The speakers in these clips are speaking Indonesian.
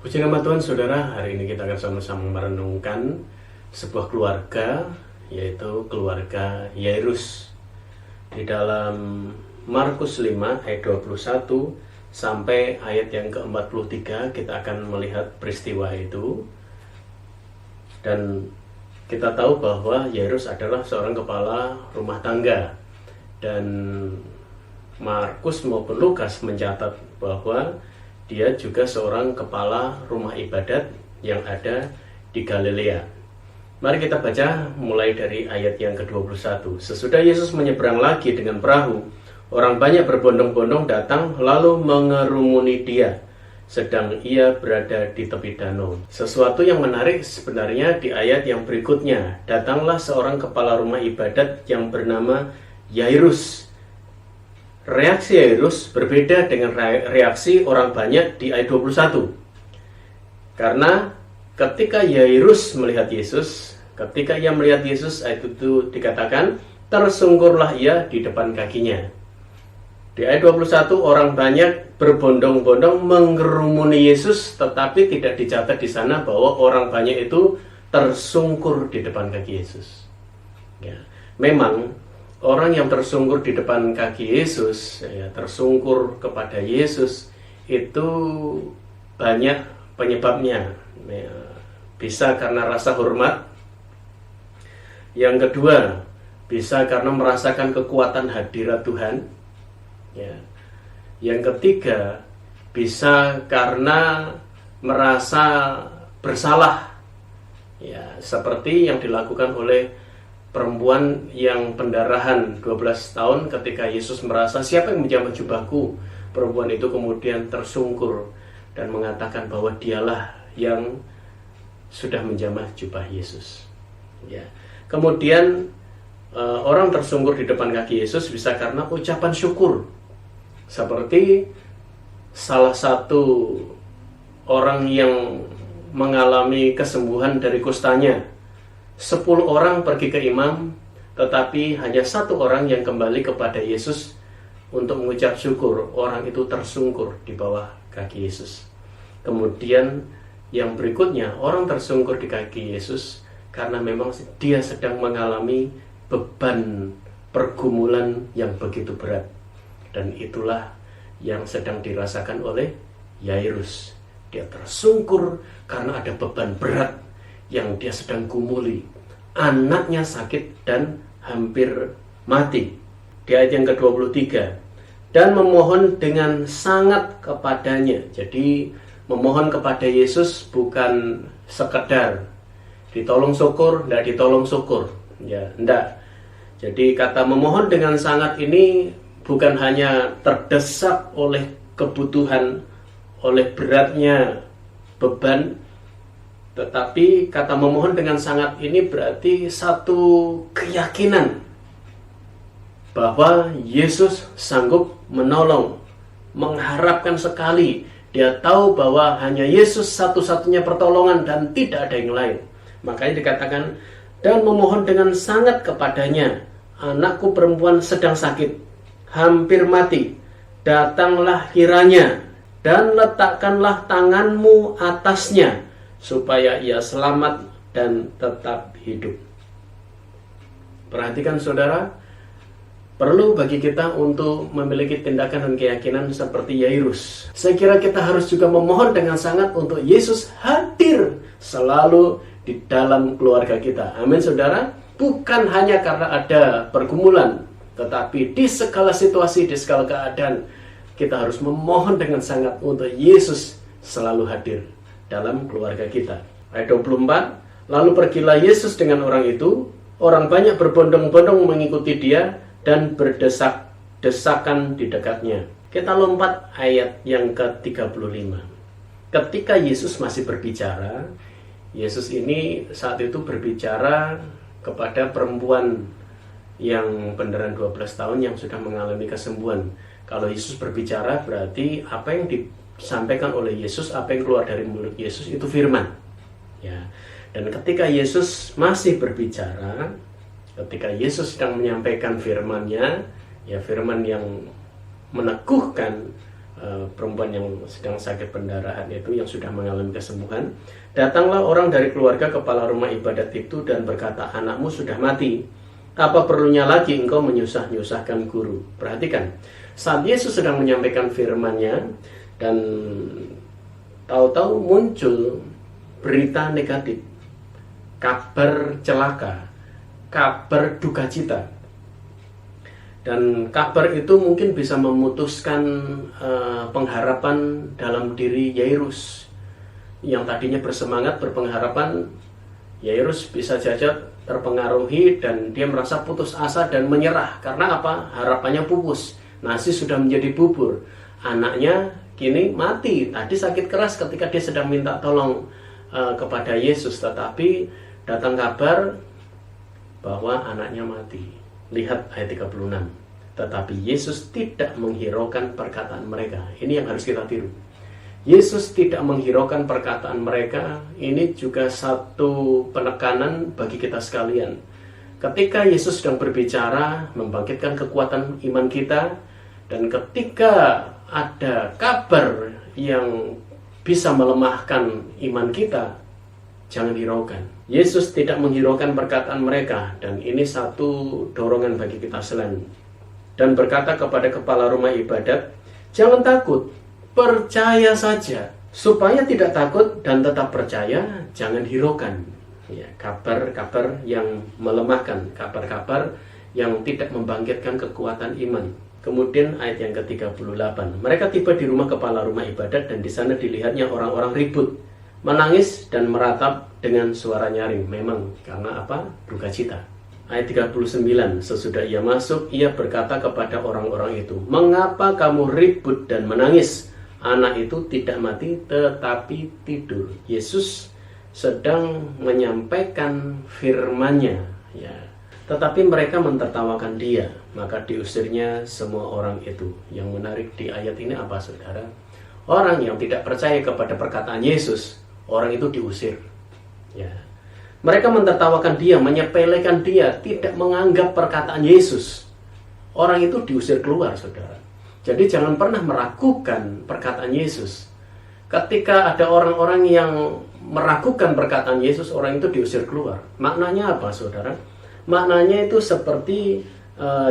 Puji nama Tuhan, saudara. Hari ini kita akan sama-sama merenungkan sebuah keluarga, yaitu keluarga Yairus. Di dalam Markus 5 ayat 21 sampai ayat yang ke-43 kita akan melihat peristiwa itu. Dan kita tahu bahwa Yairus adalah seorang kepala rumah tangga. Dan Markus maupun Lukas mencatat bahwa dia juga seorang kepala rumah ibadat yang ada di Galilea. Mari kita baca mulai dari ayat yang ke-21. Sesudah Yesus menyeberang lagi dengan perahu, orang banyak berbondong-bondong datang lalu mengerumuni dia, sedang ia berada di tepi danau. Sesuatu yang menarik sebenarnya di ayat yang berikutnya. Datanglah seorang kepala rumah ibadat yang bernama Yairus. Reaksi Yairus berbeda dengan reaksi orang banyak di ayat 21. Karena ketika Yairus melihat Yesus, ketika ia melihat Yesus, ayat itu dikatakan, tersungkurlah ia di depan kakinya. Di ayat 21, orang banyak berbondong-bondong mengerumuni Yesus, tetapi tidak dicatat di sana bahwa orang banyak itu tersungkur di depan kaki Yesus. Ya, memang orang yang tersungkur di depan kaki Yesus, tersungkur kepada Yesus, itu banyak penyebabnya. Bisa karena rasa hormat. Yang kedua, bisa karena merasakan kekuatan hadirat Tuhan. Yang ketiga, bisa karena merasa bersalah. Seperti yang dilakukan oleh perempuan yang pendarahan 12 tahun ketika Yesus merasa siapa yang menjamah jubahku. Perempuan itu kemudian tersungkur dan mengatakan bahwa dialah yang sudah menjamah jubah Yesus. Kemudian orang tersungkur di depan kaki Yesus bisa karena ucapan syukur. Seperti salah satu orang yang mengalami kesembuhan dari kustanya. 10 orang pergi ke imam, tetapi hanya 1 orang yang kembali kepada Yesus untuk mengucap syukur. Orang itu tersungkur di bawah kaki Yesus. Kemudian yang berikutnya, orang tersungkur di kaki Yesus karena memang dia sedang mengalami beban pergumulan yang begitu berat. Dan itulah yang sedang dirasakan oleh Yairus. Dia tersungkur karena ada beban berat yang dia sedang gumuli. Anaknya sakit dan hampir mati. Di ayat yang ke-23, dan memohon dengan sangat kepadanya. Jadi memohon kepada Yesus bukan sekedar ditolong syukur, tidak ditolong syukur, enggak. Jadi kata memohon dengan sangat ini bukan hanya terdesak oleh kebutuhan, oleh beratnya beban, tetapi kata memohon dengan sangat ini berarti satu keyakinan bahwa Yesus sanggup menolong, mengharapkan sekali. Dia tahu bahwa hanya Yesus satu-satunya pertolongan dan tidak ada yang lain. Makanya dikatakan, dan memohon dengan sangat kepadanya, anakku perempuan sedang sakit, hampir mati. Datanglah kiranya dan letakkanlah tanganmu atasnya, supaya ia selamat dan tetap hidup. Perhatikan saudara, perlu bagi kita untuk memiliki tindakan dan keyakinan seperti Yairus. Saya kira kita harus juga memohon dengan sangat untuk Yesus hadir selalu di dalam keluarga kita. Amin saudara. Bukan hanya karena ada pergumulan, tetapi di segala situasi, di segala keadaan, kita harus memohon dengan sangat untuk Yesus selalu hadir dalam keluarga kita. Ayat 24, lalu pergilah Yesus dengan orang itu, orang banyak berbondong-bondong mengikuti dia dan berdesak-desakan di dekatnya. Kita lompat ayat yang ke-35. Ketika Yesus masih berbicara, Yesus ini saat itu berbicara kepada perempuan yang pendarahan 12 tahun yang sudah mengalami kesembuhan. Kalau Yesus berbicara berarti apa yang disampaikan oleh Yesus, apa yang keluar dari mulut Yesus itu firman. Dan ketika Yesus masih berbicara, ketika Yesus sedang menyampaikan firman-Nya, firman yang meneguhkan perempuan yang sedang sakit pendarahan itu, yang sudah mengalami kesembuhan. Datanglah orang dari keluarga kepala rumah ibadat itu dan berkata, anakmu sudah mati. Apa perlunya lagi engkau menyusah-nyusahkan guru? Perhatikan, saat Yesus sedang menyampaikan firman-Nya dan tahu-tahu muncul berita negatif, kabar celaka, kabar duka cita. Dan kabar itu mungkin bisa memutuskan pengharapan dalam diri Yairus, yang tadinya bersemangat, berpengharapan. Yairus bisa saja terpengaruhi dan dia merasa putus asa dan menyerah. Karena apa? Harapannya pupus. Nasi sudah menjadi bubur. Anaknya kini mati. Tadi sakit keras ketika dia sedang minta tolong kepada Yesus, tetapi datang kabar bahwa anaknya mati. Lihat ayat 36. Tetapi Yesus tidak menghiraukan perkataan mereka. Ini yang harus kita tiru. Yesus tidak menghiraukan perkataan mereka. Ini juga satu penekanan bagi kita sekalian. Ketika Yesus sedang berbicara, membangkitkan kekuatan iman kita, dan ketika ada kabar yang bisa melemahkan iman kita, jangan hiraukan. Yesus tidak menghiraukan perkataan mereka, dan ini satu dorongan bagi kita selain. Dan berkata kepada kepala rumah ibadat, jangan takut, percaya saja. Supaya tidak takut dan tetap percaya, jangan hiraukan. Ya, kabar-kabar yang melemahkan, kabar-kabar yang tidak membangkitkan kekuatan iman. Kemudian ayat yang ke-38, mereka tiba di rumah kepala rumah ibadat dan di sana dilihatnya orang-orang ribut, menangis dan meratap dengan suara nyaring. Memang karena apa? Duka cita. Ayat 39, sesudah ia masuk, ia berkata kepada orang-orang itu, mengapa kamu ribut dan menangis? Anak itu tidak mati tetapi tidur. Yesus sedang menyampaikan firman-Nya, ya. Tetapi mereka mentertawakan dia, maka diusirnya semua orang itu. Yang menarik di ayat ini apa, saudara? Orang yang tidak percaya kepada perkataan Yesus, orang itu diusir, ya. Mereka mentertawakan dia, menyepelekan dia, tidak menganggap perkataan Yesus. Orang itu diusir keluar, saudara. Jadi jangan pernah meragukan perkataan Yesus. Ketika ada orang-orang yang meragukan perkataan Yesus, orang itu diusir keluar. Maknanya apa, saudara? Maknanya itu seperti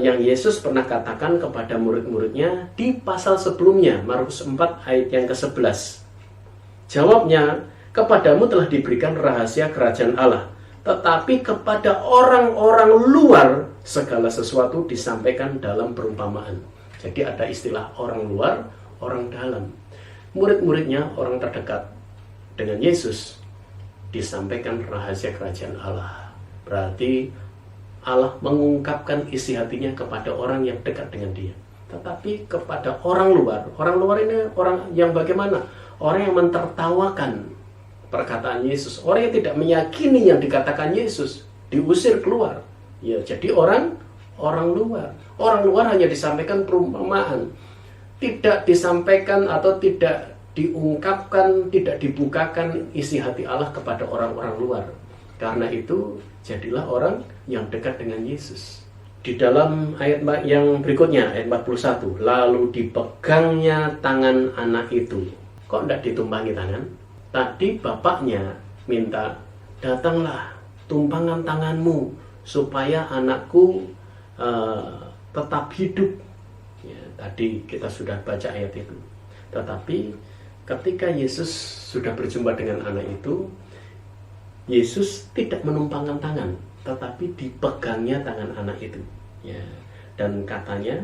yang Yesus pernah katakan kepada murid-muridnya di pasal sebelumnya, Markus 4 ayat yang ke-11. Jawabnya, kepadamu telah diberikan rahasia kerajaan Allah, tetapi kepada orang-orang luar segala sesuatu disampaikan dalam perumpamaan. Jadi ada istilah orang luar, orang dalam. Murid-muridnya, orang terdekat dengan Yesus, disampaikan rahasia kerajaan Allah. Berarti Allah mengungkapkan isi hatinya kepada orang yang dekat dengan dia. Tetapi kepada orang luar ini orang yang bagaimana? Orang yang mentertawakan perkataan Yesus, orang yang tidak meyakini yang dikatakan Yesus, diusir keluar. Ya, jadi orang luar. Orang luar hanya disampaikan perumpamaan, tidak disampaikan atau tidak diungkapkan, tidak dibukakan isi hati Allah kepada orang-orang luar. Karena itu, jadilah orang yang dekat dengan Yesus. Di dalam ayat yang berikutnya, ayat 41, lalu dipegangnya tangan anak itu. Kok tidak ditumpangi tangan? Tadi bapaknya minta, datanglah, tumpangan tanganmu, supaya anakku tetap hidup. Ya, tadi kita sudah baca ayat itu. Tetapi ketika Yesus sudah berjumpa dengan anak itu, Yesus tidak menumpangkan tangan, tetapi dipegangnya tangan anak itu. Ya, dan katanya,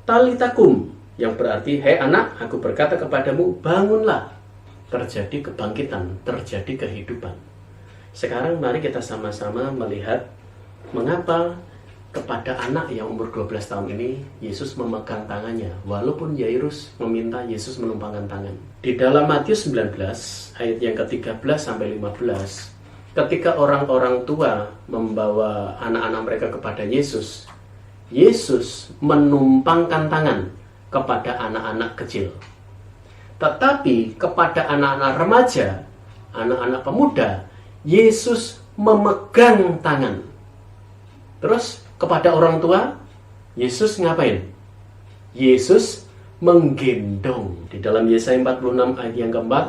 talitakum, yang berarti, hei anak, aku berkata kepadamu, bangunlah. Terjadi kebangkitan, terjadi kehidupan. Sekarang mari kita sama-sama melihat mengapa kepada anak yang umur 12 tahun ini Yesus memegang tangannya, walaupun Yairus meminta Yesus menumpangkan tangan. Di dalam Matius 19 ayat yang ke-13 sampai 15, ketika orang-orang tua membawa anak-anak mereka kepada Yesus, Yesus menumpangkan tangan kepada anak-anak kecil. Tetapi kepada anak-anak remaja, anak-anak pemuda, Yesus memegang tangan. Terus kepada orang tua, Yesus ngapain? Yesus menggendong. Di dalam Yesaya 46 ayat yang keempat,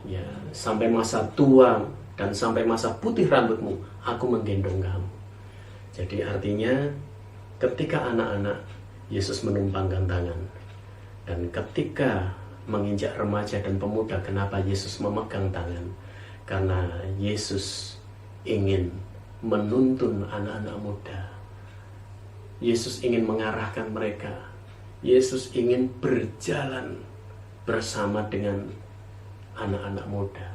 ya, sampai masa tua dan sampai masa putih rambutmu, aku menggendong kamu. Jadi artinya ketika anak-anak, Yesus menumpangkan tangan. Dan ketika menginjak remaja dan pemuda, kenapa Yesus memegang tangan? Karena Yesus ingin menuntun anak-anak muda. Yesus ingin mengarahkan mereka. Yesus ingin berjalan bersama dengan anak-anak muda,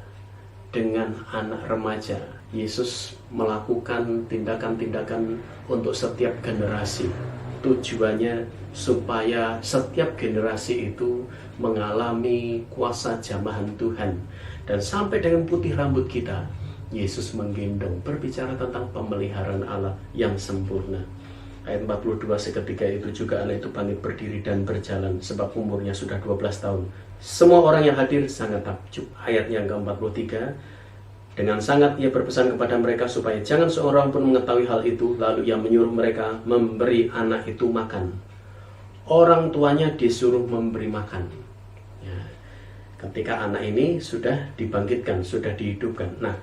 dengan anak remaja. Yesus melakukan tindakan-tindakan untuk setiap generasi. Tujuannya supaya setiap generasi itu mengalami kuasa jamahan Tuhan. Dan sampai dengan putih rambut kita, Yesus menggendong, berbicara tentang pemeliharaan Allah yang sempurna. Ayat 42, seketika itu juga anak itu bangkit berdiri dan berjalan, sebab umurnya sudah 12 tahun. Semua orang yang hadir sangat takjub. Ayat yang ke-43, dengan sangat ia berpesan kepada mereka supaya jangan seorang pun mengetahui hal itu. Lalu ia menyuruh mereka memberi anak itu makan. Orang tuanya disuruh memberi makan. Ya, ketika anak ini sudah dibangkitkan, sudah dihidupkan. Nah,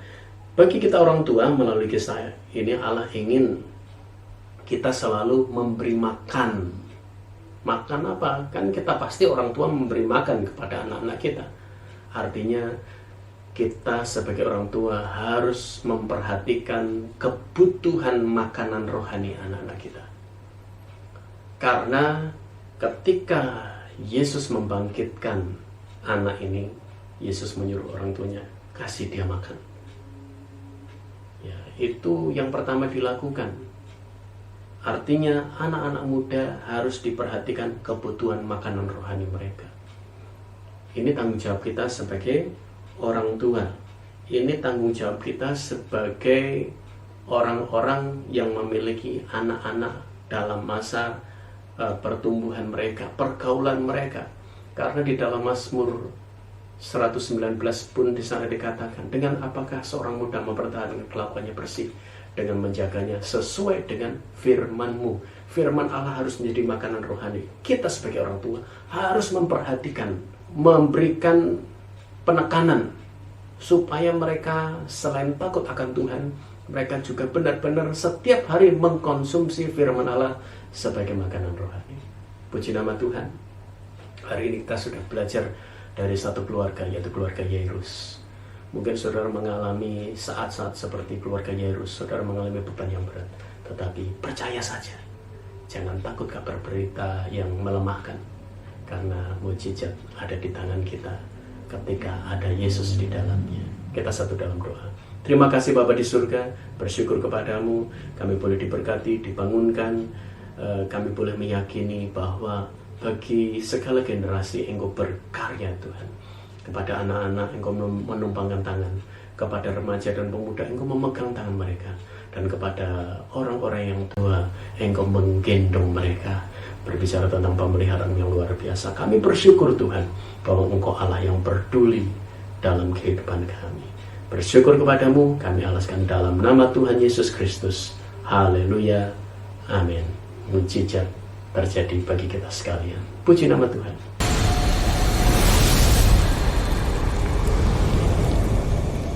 bagi kita orang tua, melalui kisah ini Allah ingin kita selalu memberi makan. Makan apa? Kan kita pasti orang tua memberi makan kepada anak-anak kita. Artinya kita sebagai orang tua harus memperhatikan kebutuhan makanan rohani anak-anak kita. Karena ketika Yesus membangkitkan anak ini, Yesus menyuruh orang tuanya, kasih dia makan. Ya, itu yang pertama dilakukan. Artinya anak-anak muda harus diperhatikan kebutuhan makanan rohani mereka. Ini tanggung jawab kita sebagai orang tua. Ini tanggung jawab kita sebagai orang-orang yang memiliki anak-anak dalam masa pertumbuhan mereka, pergaulan mereka. Karena di dalam Mazmur 119 pun di sana dikatakan, dengan apakah seorang muda mempertahankan kelakuannya bersih? Dengan menjaganya sesuai dengan firman-Mu. Firman Allah harus menjadi makanan rohani. Kita sebagai orang tua harus memperhatikan, memberikan penekanan supaya mereka selain takut akan Tuhan, mereka juga benar-benar setiap hari mengkonsumsi firman Allah sebagai makanan rohani. Puji nama Tuhan. Hari ini kita sudah belajar dari satu keluarga, yaitu keluarga Yairus. Mungkin saudara mengalami saat-saat seperti keluarga Yairus, saudara mengalami beban yang berat. Tetapi percaya saja, jangan takut kabar berita yang melemahkan. Karena mujizat ada di tangan kita ketika ada Yesus di dalamnya. Kita satu dalam doa. Terima kasih Bapa di surga, bersyukur kepadamu, kami boleh diberkati, dibangunkan, kami boleh meyakini bahwa bagi segala generasi Engkau berkarya Tuhan. Kepada anak-anak Engkau menumpangkan tangan, kepada remaja dan pemuda Engkau memegang tangan mereka, dan kepada orang-orang yang tua Engkau menggendong mereka. Berbicara tentang pemeliharaan yang luar biasa, kami bersyukur Tuhan bahwa Engkau Allah yang peduli dalam kehidupan kami. Bersyukur kepadamu, kami alaskan dalam nama Tuhan Yesus Kristus. Haleluya, amin. Mujizat terjadi bagi kita sekalian. Puji nama Tuhan.